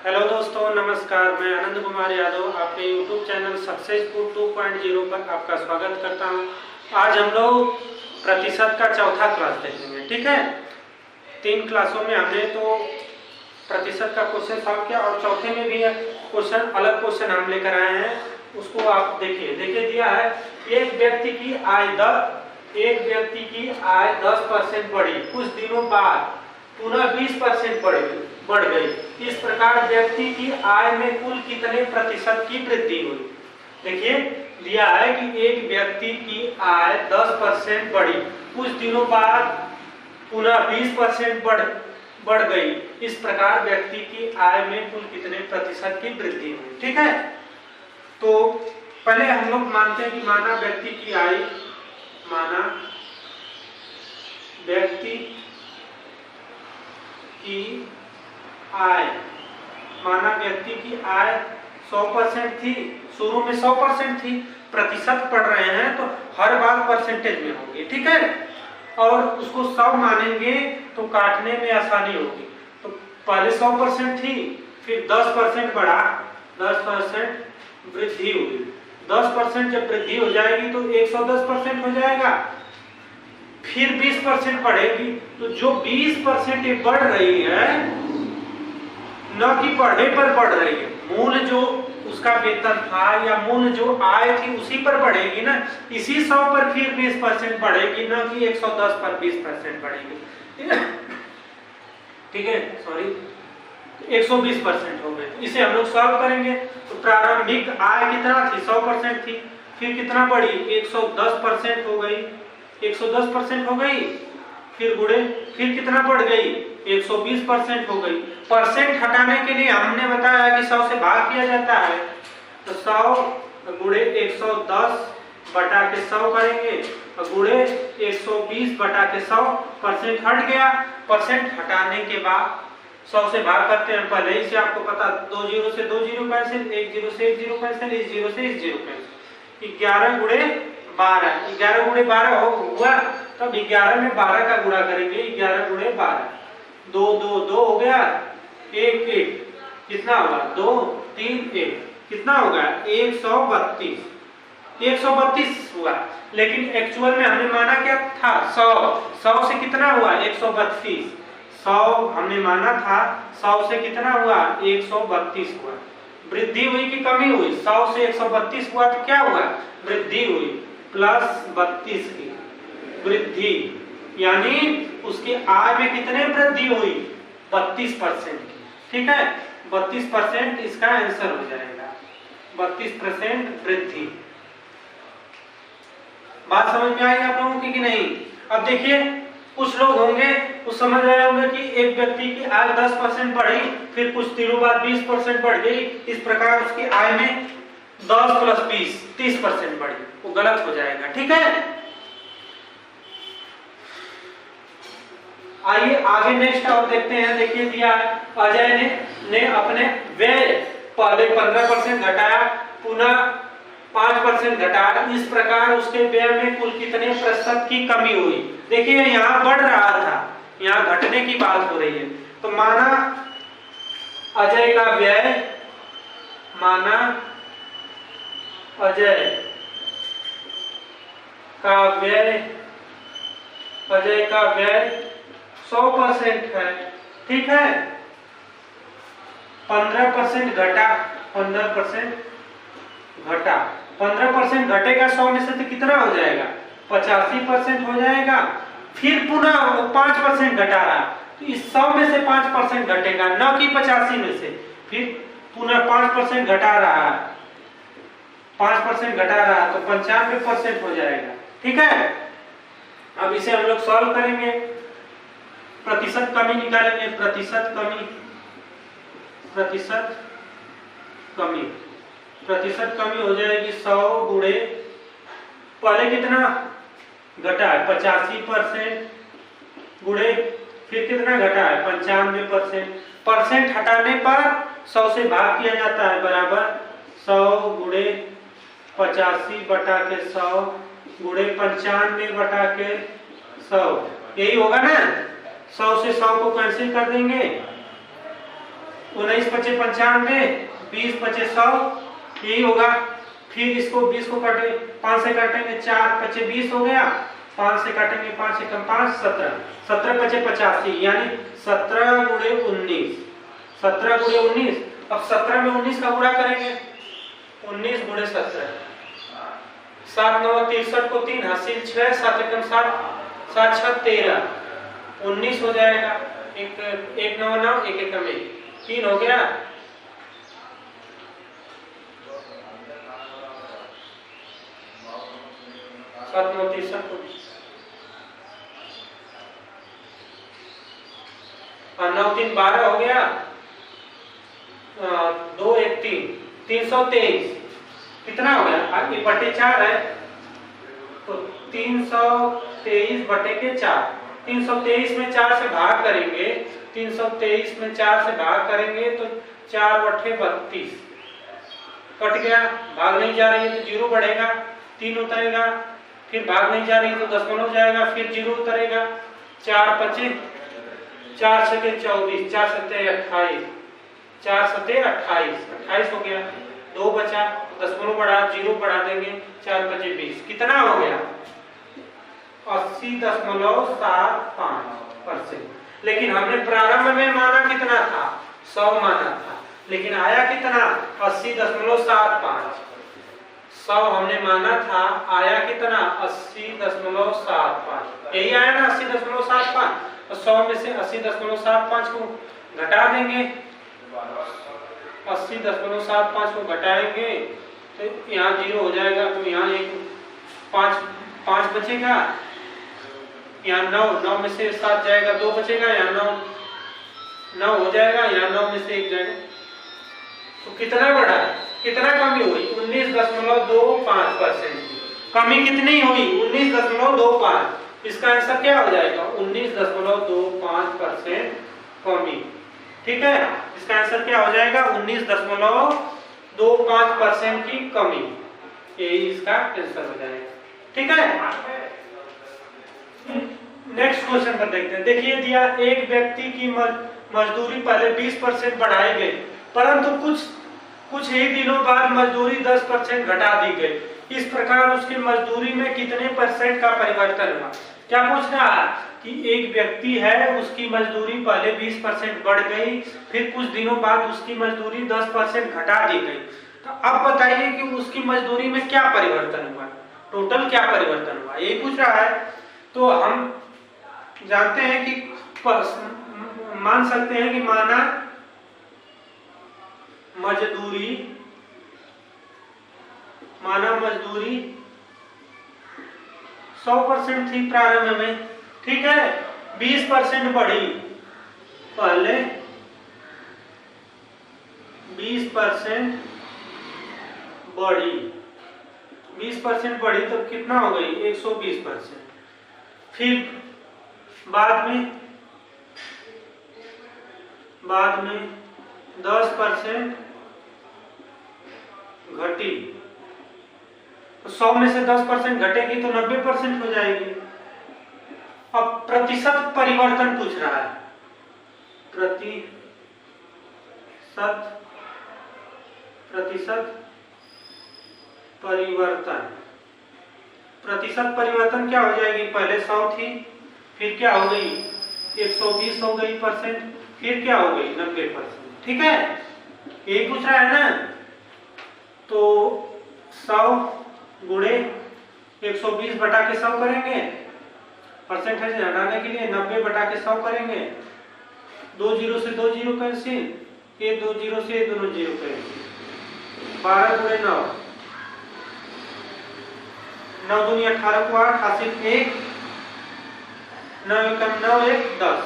Hello दोस्तों, नमस्कार। मैं आनंद कुमार यादव आपके YouTube चैनल सक्सेसफुल 2.0 पर आपका स्वागत करता हूं। आज हम लोग प्रतिशत का चौथा क्लास देखेंगे। ठीक है, 3 क्लासों में हमने तो प्रतिशत का क्वेश्चन सॉल्व किया और चौथे में भी क्वेश्चन अलग क्वेश्चन हम लेकर आए हैं। उसको आप देखिए दिया है एक व्यक्ति की आय 10% बढ़ी, कुछ दिनों बाद पुनः 20% बढ़ गई। इस प्रकार व्यक्ति की आय में कुल कितने प्रतिशत की वृद्धि हुई। देखिए दिया है कि एक व्यक्ति की आय 10% बढ़ी, कुछ दिनों बाद पुनः 20% बढ़ गई। इस प्रकार व्यक्ति की आय में कुल कितने प्रतिशत की वृद्धि हुई। ठीक है, तो पहले हम लोग मानते हैं कि माना व्यक्ति की आय 100% थी, शुरू में 100% थी। प्रतिशत पढ़ रहे हैं तो हर बार परसेंटेज में होगी। ठीक है, और उसको 100 मानेंगे तो काटने में आसानी होगी। तो पहले 100% थी, फिर 10% बढ़ा, 10% वृद्धि हुई। 10% जब वृद्धि हो जाएगी तो 110% हो जाएगा। फिर 20% बढ़ेगी, तो जो 20% बढ़ रही है न कि बढ़े पर बढ़ रही है, मूल जो उसका वेतन था या मूल जो आय थी उसी पर बढ़ेगी ना। इसी 100 पर फिर 20% बढ़ेगी, न कि 110 पर 20% बढ़ेगी। ठीक है, सॉरी 120% हो गए। इसे हम लोग सॉल्व करेंगे तो प्रारंभिक आय कितना थी, 100% थी, फिर कितना बढ़ी, 110% हो गई, 110% हो गई। फिर गुणे, फिर कितना बढ़ गई, 120% हो गई। परसेंट हटाने के लिए हमने बताया कि 100 से भाग किया जाता है, तो 100 गुणे 110 बटा के 100 करेंगे, गुणे 120 बटा के 100। परसेंट हट गया। परसेंट हटाने के बाद 100 से भाग करते हैं, पहले ही से आपको पता, 2 जीरो से 2 जीरो कैंसिल, 1 जीरो से 1 जीरो कैंसिल, इस जीरो से इस जीरो कैंसिल। 11 गुणे 12, 11 गुणे 12 हुआ, तब 11 में 12 का गुणा करेंगे, 11 गुणे 12, 2 2 2 हो गया, 1 1 कितना होगा, 2 3 1 कितना होगा, 132 हुआ। लेकिन एक्चुअल में हमने माना क्या था, 100 से कितना हुआ, 132। 100 हमने माना था, 100 से कितना हुआ, 132 हुआ। वृद्धि हुई कि कमी हुई, 100 से 132 हुआ तो क्या हुआ, वृद्धि हुई, प्लस 32 की वृद्धि, यानी उसकी आय में कितने वृद्धि हुई, 32% की। ठीक है, 32% इसका आंसर हो जाएगा, 32% वृद्धि। बात समझ में आई आप लोगों की कि नहीं। अब देखिए, कुछ लोग होंगे वो समझ रहे होंगे कि एक व्यक्ति की आय 10% बढ़ी, फिर कुछ दिनों बाद 20% बढ़ गई, इस प्रकार उसकी आय में 10 प्लस 20 30% बढ़ी। वो गलत हो जाएगा। ठीक है, आइए आगे नेक्स्ट और देखते हैं। देखिए दिया अजय ने अपने व्यय पहले 15% घटाया, पुनः 5% घटाया। इस प्रकार उसके व्यय में कुल कितने प्रतिशत की कमी हुई। देखिए यहाँ बढ़ रहा था, यहाँ घटने की बात हो रही है। तो माना अजय का व्यय, माना अजय का व्यय 100% है। ठीक है, 15% घटा, 15% घटा, 15% घटेगा 100 में से तो कितना हो जाएगा, 85% हो जाएगा। फिर पुनः 5% घटा रहा, तो इस 100 में से 5% घटेगा, न कि 85 में से। फिर पुनः 5% घटा रहा है, 5% घटा रहा, तो 95% हो जाएगा। ठीक है, अब इसे हम लोग सॉल्व करेंगे, प्रतिशत कमी निकालेंगे। प्रतिशत कमी हो जाएगी 100 गुणे, पहले कितना घटा है, 85% गुणे, फिर कितना घटा है, 95%। परसेंट हटाने पर 100 से भाग किया जाता है, बराबर 100 गुणे 85 बटा के 100 गुणे 95 बटा के 100, यही होगा ना। 100 से 100 को कैंसिल कर देंगे, 19 पचे 95, 20 पचे 100, यही होगा। फिर इसको 20 को काटे 5 से काटेंगे, 4 पचे 20 हो गया, 5 से काटेंगे 5 एकम 5, 17, 17 पचे 85, यानी 17 गुणे 19, 17 गुणे 19। अब 17 में 19 का गुणा करेंगे, 19 गुणे 17, 7 9 63 को 3 हासिल 6, 7 एकम 7, 7 6 13, 19 हो जाएगा। एक 9 9, एक एकम 1, 3 हो गया। सात 9 63 को 9 3 12 हो गया, 2 1 3, 323 कितना हो गया? ये बटे 4 है तो 323 बटे के 4, 323 में 4 से भाग करेंगे, 323 में 4 से भाग करेंगे तो 4 बटे 32 कट गया। भाग नहीं जा रही है तो 0 बढ़ेगा, 3 उतरेगा, फिर भाग नहीं जा रही तो दशमलव जाएगा, फिर 0 उतरेगा। 4 पचे 4 छके 24, 4 सत्ते 28, 4 सत्ते 28, 28 हो गया। 2 बचा, दशमलव बढ़ा, 0 बढ़ा देंगे, 4 पचे 20, कितना हो गया? 80.75%। लेकिन हमने प्रारंभ में माना कितना था? 100 माना था, लेकिन आया कितना? 80.75। 100 हमने माना था, आया कितना? 80.75, यही आया ना 80.75। तो 100 में से 80.75 को घटा देंगे, 80.75 को घटाएंगे तो यहाँ 0 हो जाएगा, तो यहाँ एक 5 बचेगा, यहाँ 9 में से 7 जाएगा, 2 बचेगा, यहाँ 9 हो जाएगा, यहाँ 9 में से 1 जाएगा। तो कितना बढ़ा, कितना कमी हुई? 19.25% की कमी। कितनी हुई? 19.25। इसका आंसर क्या हो जाएगा? 19.25% कमी। ठीक है, इसका आंसर क्या हो जाएगा? 19.25% की कमी, यही इसका आंसर हो जाएगा। ठीक है, नेक्स्ट क्वेश्चन पर देखते हैं। देखिए दिया, एक व्यक्ति की मजदूरी पहले 20% बढ़ाई गई, परंतु कुछ ही दिनों बाद मजदूरी 10% घटा दी गई। इस प्रकार उसकी मजदूरी में कितने परसेंट का परिवर्तन हुआ? क्या पूछ रहा है कि एक व्यक्ति है, उसकी मजदूरी पहले 20% बढ़ गई, फिर कुछ दिनों बाद उसकी मजदूरी 10% घटा दी गई। तो अब बताइए कि उसकी मजदूरी में क्या परिवर्तन हुआ, टोटल क्या परिवर्तन हुआ, यही पूछ रहा है। तो हम जानते हैं कि मान सकते हैं कि माना मजदूरी 100% थी प्रारंभ में, ठीक है, 20% बढ़ी, पहले 20% बढ़ी, 20% बढ़ी तो कितना हो गई? 120%। फिर बाद में 10% घटी, तो 100 में से 10% घटेगी तो 90% हो जाएगी। अब प्रतिशत परिवर्तन पूछ रहा है, प्रतिशत परिवर्तन। प्रतिशत परिवर्तन क्या हो जाएगी? पहले 100 थी, फिर क्या हो गई? 120 हो गई परसेंट, फिर क्या हो गई? 90%। ठीक है, यही पूछ रहा है ना। तो 100 गुणे 120 बटा के 100 करेंगे, परसेंटेज हटाने के लिए 90 बटा के 100 करेंगे, 2 जीरो से 2 जीरो कैंसिल, ये 2 जीरो से ये दोनों जीरो कैंसिल, 12 गुणे 9, 9 दूनी 18 को 8 हासिल 1, 9 एकम 9 1 10,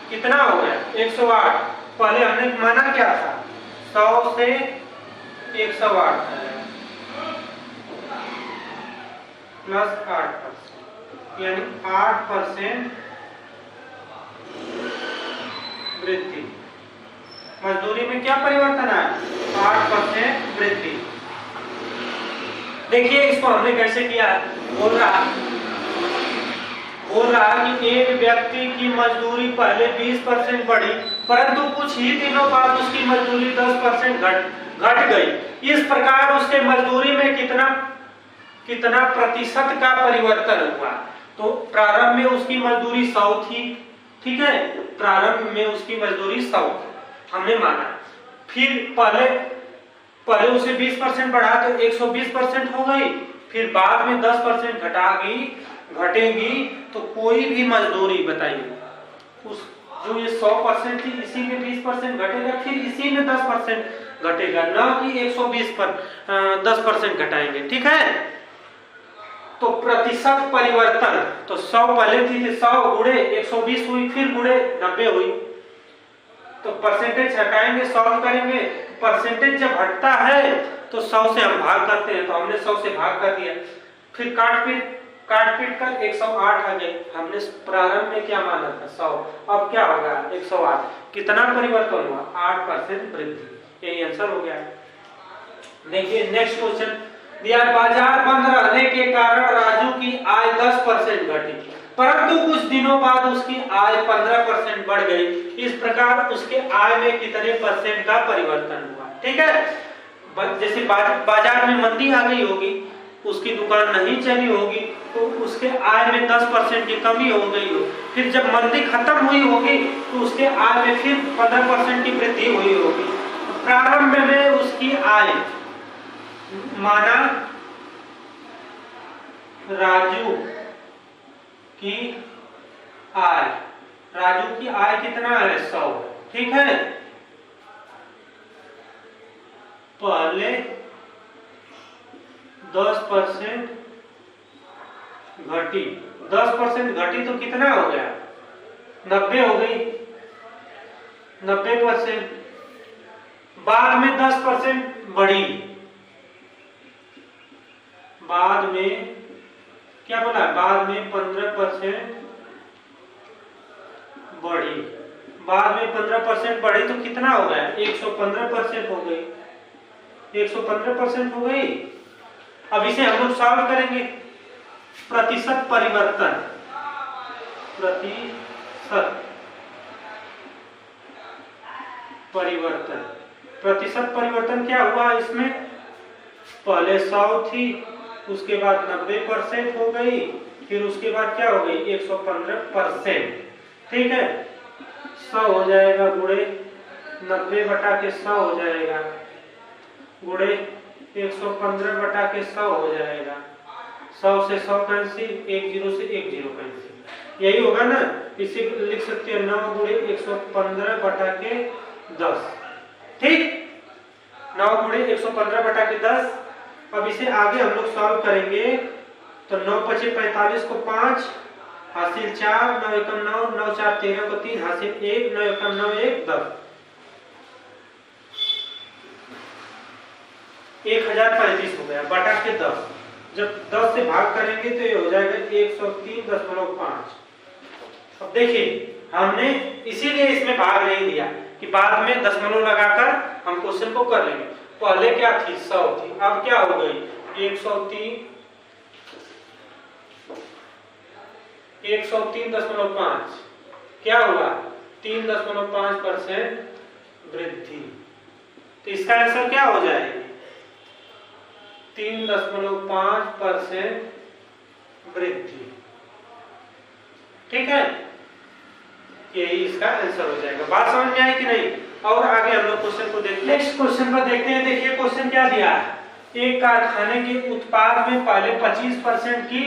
कितना हो गया? 108। पहले हमने माना क्या था? 100 से 108 प्लस 8%, यानी 8% वृद्धि। मजदूरी में क्या परिवर्तन आया? 8% वृद्धि। देखिए इसको हमने कैसे किया, बोल रहा कि एक व्यक्ति की मजदूरी पहले 20% बढ़ी, परंतु कुछ ही दिनों बाद उसकी मजदूरी 10% घट गई। इस प्रकार उसके मजदूरी में कितना प्रतिशत का परिवर्तन हुआ। तो प्रारंभ में उसकी मजदूरी 100 थी, ठीक है, प्रारंभ में उसकी मजदूरी 100 हमने माना। फिर पहले उसे 20% बढ़ा तो 120% हो गई, फिर बाद में 10% घटेगी तो कोई भी मजदूरी बताइए उस जो ये 100% थी इसी में 20% घटेगा, फिर इसी में 10% घटेगा, ना कि 120 पर 10% घटाएंगे, ठीक है। तो प्रतिशत परिवर्तन, तो 100 पहले थी 100 गुणे 120 हुई, फिर गुणे 90 हुई, तो परसेंटेज हटाएंगे, सॉल्व करेंगे। परसेंटेज जब हटता है तो 100 से हम भाग करते हैं, तो हमने 100 से भाग कर दिया, फिर काट पीट कर 108 आ गए। हमने प्रारंभ में क्या माना था 100, अब क्या होगा 108। कितना परिवर्तन हुआ 8% वृद्धि, यही आंसर हो गया। देखिए नेक्स्ट क्वेश्चन दिया, बाजार बंद रहने के कारण राजू की आय 10% घटी, परंतु कुछ दिनों बाद उसकी आय 15% बढ़ गई। इस प्रकार उसके आय में कितने परसेंट का परिवर्तन हुआ, ठीक है। जैसे बाजार में मंदी आ गई होगी, उसकी दुकान नहीं चली होगी, तो उसके आय में 10% की कमी हो गई हो, फिर जब मंदी खत्म हुई होगी तो उसके आय में फिर 15% की वृद्धि हुई होगी। प्रारंभ में उसकी आय माना राजू की आय कितना है 100, ठीक है। पहले 10% घटी, 10% घटी तो कितना हो गया 90 हो गई, 90%। बाद में 10% बढ़ी, बाद में क्या बोला, बाद में 15% बढ़ी, बाद में 15% बढ़ी तो कितना हो गया 115% हो गई, 115% हो गई। अब इसे हम लोग सॉल्व करेंगे। प्रतिशत परिवर्तन, प्रतिशत परिवर्तन क्या हुआ इसमें, पहले 100 थी, उसके बाद 90% हो गई, फिर उसके बाद क्या हो गई 115%, ठीक है। 100 हो जाएगा गुणे 90/100 हो जाएगा, गुणे 115/100 हो जाएगा। 100 से 100 कैंसिल, 10 से 10 कैंसिल, यही होगा ना। इसे लिख सकते हैं 9 गुणे 115/10, ठीक, 9 गुणे 115/10। अब इसे आगे हम लोग सॉल्व करेंगे तो 9 × 5 = 45 को 5 हासिल 4, 9 × 1 = 9, 9 × 4 = 13 को 3 हासिल 1, 9 × 1 = 9, 1 10, 1035 हो गया बटा के 10। जब 10 से भाग करेंगे तो ये हो जाएगा 103.5। अब देखिए हमने इसीलिए इसमें भाग नहीं दिया कि बाद में दशमलव लगाकर हम क्वेश्चन को कर लेंगे। पहले क्या थी 100 थी, अब क्या हो गई 103.5, क्या हुआ 3.5% वृद्धि। तो इसका आंसर क्या हो जाएगा 3.5% वृद्धि, ठीक है, यही इसका आंसर हो जाएगा। बात समझ में आई कि नहीं। और आगे हम लोग क्वेश्चन को देखते हैं। नेक्स्ट क्वेश्चन पर देखते हैं। देखिए क्वेश्चन क्या दिया है, एक कारखाने के उत्पाद में पहले 25% की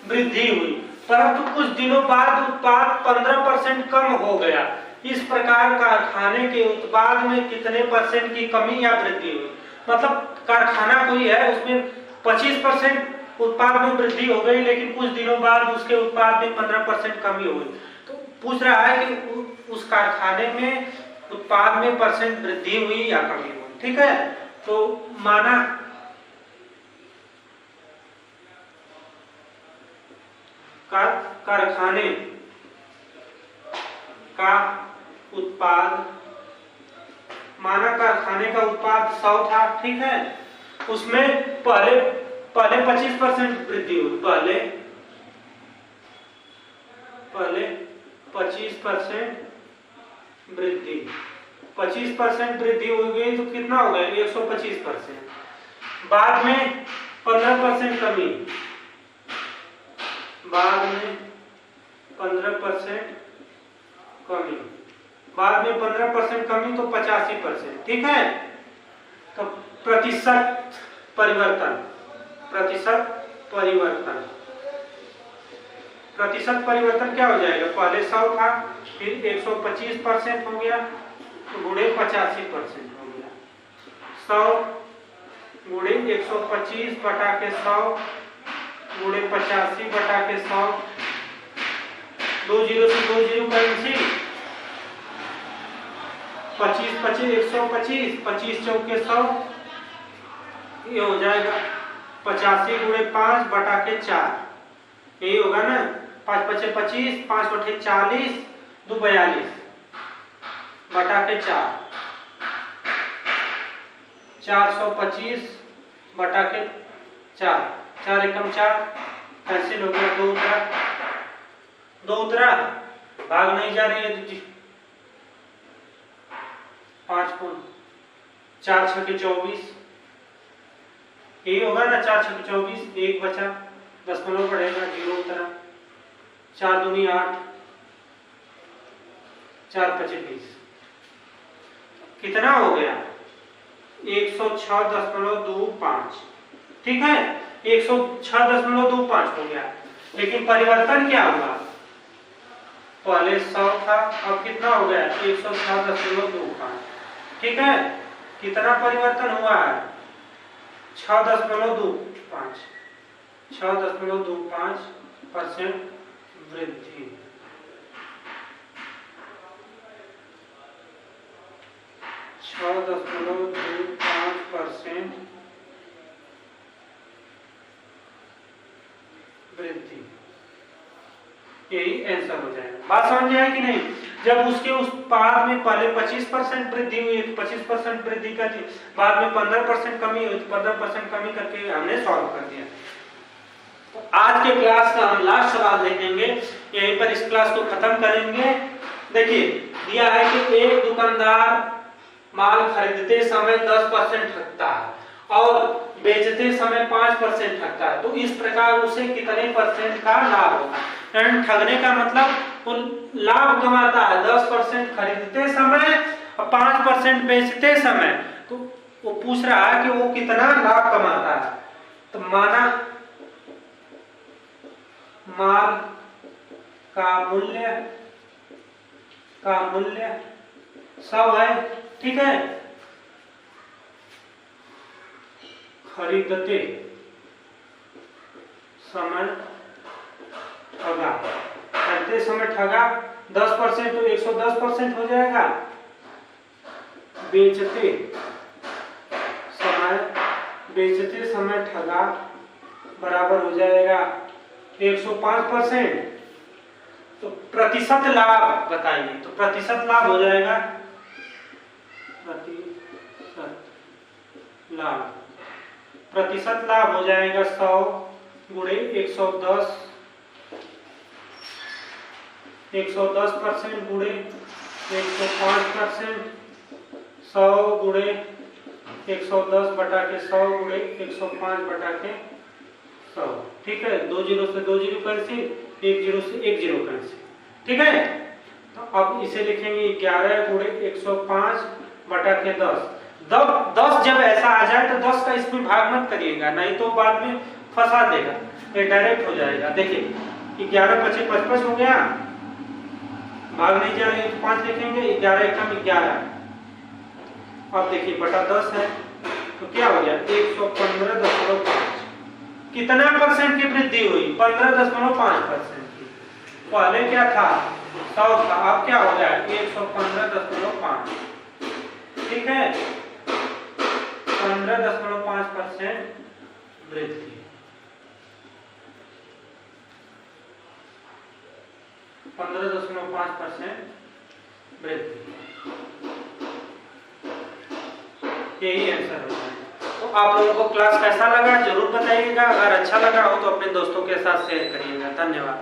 वृद्धि हुई, परंतु कुछ दिनों बाद उत्पाद 15% कम हो गया। इस प्रकार कारखाने के उत्पाद में कितने परसेंट की कमी या वृद्धि हुई। मतलब कारखाना कोई है, उसमें 25% उत्पाद में वृद्धि हो गई, लेकिन कुछ दिनों बाद उसके उत्पाद में 15% कमी हुई। तो पूछ रहा है कि उस कारखाने में उत्पाद में परसेंट वृद्धि हुई या कमी हुई, ठीक है। तो माना कारखाने का उत्पाद, माना कारखाने का उत्पाद 100 था, ठीक है, उसमें पहले 25% वृद्धि हुई, पहले 25% वृद्धि, 25% वृद्धि हो गई तो कितना हो गया 125%। बाद में 15% कमी, बाद में 15% कमी, बाद में 15% कमी तो 85%। ठीक है, तो प्रतिशत परिवर्तन, प्रतिशत परिवर्तन, प्रतिशत परिवर्तन क्या हो जाएगा, पहले 100 था फिर 125% हो गया तो गुणे 85% हो गया। 100 गुणे 125 बटा के 100 गुणे 85 बटा के 100, 2 जीरो से 2 जीरो कैंसिल, 25 25 125, 25 चौके 100, ये हो जाएगा 85 गुणे 5 बटा के 4, यही होगा ना, 5 पचे 25, 5 बटे 40, 2 42 बटा के 4, 425 बटा के 4, 4 एकम 4 कैंसिल हो गया, 2 उतरा, 2 उतरा, भाग नहीं जा रही है, 5 4 छके 24, यही होगा ना, 4 छके 24, 1 बचा, दशमलव पड़ेगा, 0 उतरा, 4 दूनी 8, 4 पचे 20, कितना हो गया 106.25। ठीक है, 106.25 हो गया, लेकिन परिवर्तन क्या हुआ, पहले 100 था अब कितना हो गया 106.25। ठीक है, कितना परिवर्तन हुआ है 6.25, 6.25% वृद्धि। वृद्धि, यही आंसर हो जाएगा। बात समझ में आई कि नहीं? जब उसके उस पार में पहले 25% वृद्धि हुई तो 25% वृद्धि कर दी, बाद में 15% कमी हुई तो 15% कमी करके हमने सॉल्व कर दिया। तो आज के क्लास का हम लास्ट सवाल देखेंगे, यहीं पर इस क्लास को खत्म करेंगे। देखिए दिया है कि एक दुकानदार माल खरीदते समय 10% ठगता है और बेचते समय 5% ठगता है, तो इस प्रकार उसे कितने % का लाभ होगा। यानी ठगने का मतलब वो लाभ कमाता है 10% खरीदते समय और 5% बेचते समय, तो वो पूछ रहा है कि वो कितना लाभ कमाता है। तो माना माल का मूल्य 100 है, ठीक है, खरीदते समय ठगा, खरीदते समय ठगा 10% तो 110% हो जाएगा, बेचते समय ठगा बराबर हो जाएगा 105%। तो प्रतिशत लाभ बताइए, तो प्रतिशत लाभ हो जाएगा, प्रतिशत लाभ हो जाएगा 100 गुणे 110, 110% गुणे 105%, 100 गुणे 110 बटा के 100 गुणे 105 बटा के 100। ठीक है, 2 जीरो से 2 जीरो कैंसिल, 1 जीरो से 1 जीरो कैंसिल। ठीक है, तो अब इसे लिखेंगे 11 गुणे 105 बटा के 10। 10 जब ऐसा आ जाए तो 10 का इसमें भाग मत करिएगा, नहीं तो बाद में फंसा देगा, ये डायरेक्ट हो जाएगा। देखिए 11 पचे 55 हो गया, भाग नहीं जा रही तो 5 लिखेंगे, 11 एकम 11। अब देखिए बटा 10 है तो क्या हो गया 115.5। कितना % की वृद्धि हुई 15.5% की। पहले क्या था 100 था, अब क्या हो गया 115.5। ठीक है, 15.5% वृद्धि। 15.5% वृद्धि, यही आंसर होगा। तो आप लोगों को क्लास कैसा लगा जरूर बताइएगा, अगर अच्छा लगा हो तो अपने दोस्तों के साथ शेयर करिएगा। धन्यवाद।